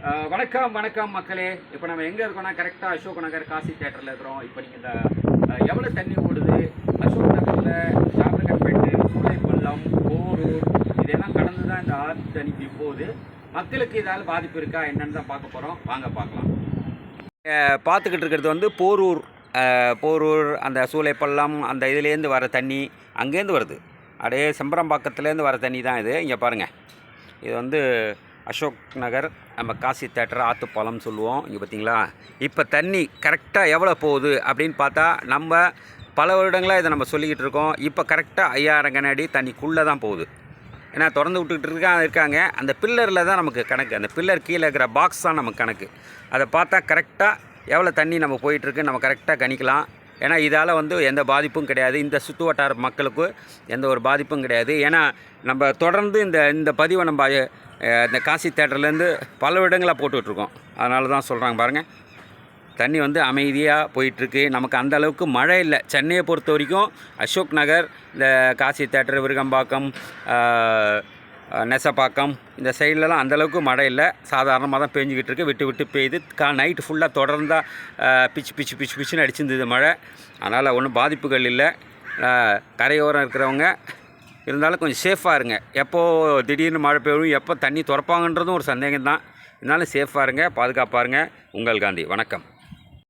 வணக்கம் வணக்கம் மக்களே. இப்போ நம்ம எங்கே இருக்கோம்னா கரெக்டாக அசோக் நகர் காசி தேட்டரில் இருக்கிறோம். இப்போ நீங்கள் இந்த எவ்வளோ தண்ணி ஓடுது, அசோக் நகரில் சாமர்கன்பேட்டு, சூளைப்பள்ளம், போரூர் இதெல்லாம் கடந்து தான் இந்த ஆற்று தண்ணி போகுது. மக்களுக்கு இதால் பாதிப்பு இருக்கா என்னன்னு தான் பார்க்க போகிறோம். வாங்க பார்க்கலாம். பார்த்துக்கிட்டு இருக்கிறது வந்து போரூர் அந்த சூளைப்பள்ளம் அந்த இதுலேருந்து வர தண்ணி அங்கேருந்து வருது. அப்படியே செம்பரம்பாக்கத்துலேருந்து வர தண்ணி தான் இது. இங்கே பாருங்கள், இது வந்து அசோக் நகர் நம்ம காசி தேட்டர் ஆற்றுப்பாலம் சொல்லுவோம். இங்கே பார்த்தீங்களா, இப்போ தண்ணி கரெக்டாக எவ்வளோ போகுது அப்படின்னு பார்த்தா நம்ம பல வருடங்களாக இதை நம்ம சொல்லிக்கிட்டு இருக்கோம். இப்போ கரெக்டாக 5000 கனஅடி தண்ணிக்குள்ளே தான் போகுது. ஏன்னா திறந்து விட்டுக்கிட்டு இருக்காங்க. அந்த பில்லரில் தான் நமக்கு கணக்கு, அந்த பில்லர் கீழே இருக்கிற பாக்ஸ் தான் நமக்கு கணக்கு. அதை பார்த்தா கரெக்டாக எவ்வளோ தண்ணி நம்ம போயிட்டுருக்கு நம்ம கரெக்டாக கணிக்கலாம். ஏன்னா இதால் வந்து எந்த பாதிப்பும் கிடையாது, இந்த சுற்று வட்டார மக்களுக்கு எந்த ஒரு பாதிப்பும் கிடையாது. ஏன்னா நம்ம தொடர்ந்து இந்த பதிவை நம்ம இந்த காசி தேட்டர்லேருந்து பல இடங்களாக போட்டுட்ருக்கோம். அதனால தான் சொல்கிறாங்க பாருங்கள், தண்ணி வந்து அமைதியாக போயிட்டுருக்கு. நமக்கு அந்த அளவுக்கு மழை இல்லை. சென்னையை பொறுத்த வரைக்கும் அசோக் நகர், இந்த காசி தேட்டர், விருகம்பாக்கம், நெசப்பாக்கம் இந்த சைட்லலாம் அந்தளவுக்கு மழை இல்லை. சாதாரணமாக தான் பேஞ்சிக்கிட்டு இருக்குது, விட்டு விட்டு பெய்யுது. நைட்டு ஃபுல்லாக தொடர்ந்தால் பிச்சுன்னு அடிச்சிருந்தது மழை. அதனால் ஒன்றும் பாதிப்புகள் இல்லை. கரையோரம் இருக்கிறவங்க இருந்தாலும் கொஞ்சம் சேஃபாக இருங்க. எப்போது திடீர்னு மழை பெய்யும், எப்போ தண்ணி திறப்பாங்கன்றதும் ஒரு சந்தேகம் தான். இருந்தாலும் சேஃபாக இருங்க, பாதுகாப்பாக இருங்க. உங்கள் காந்தி. வணக்கம்.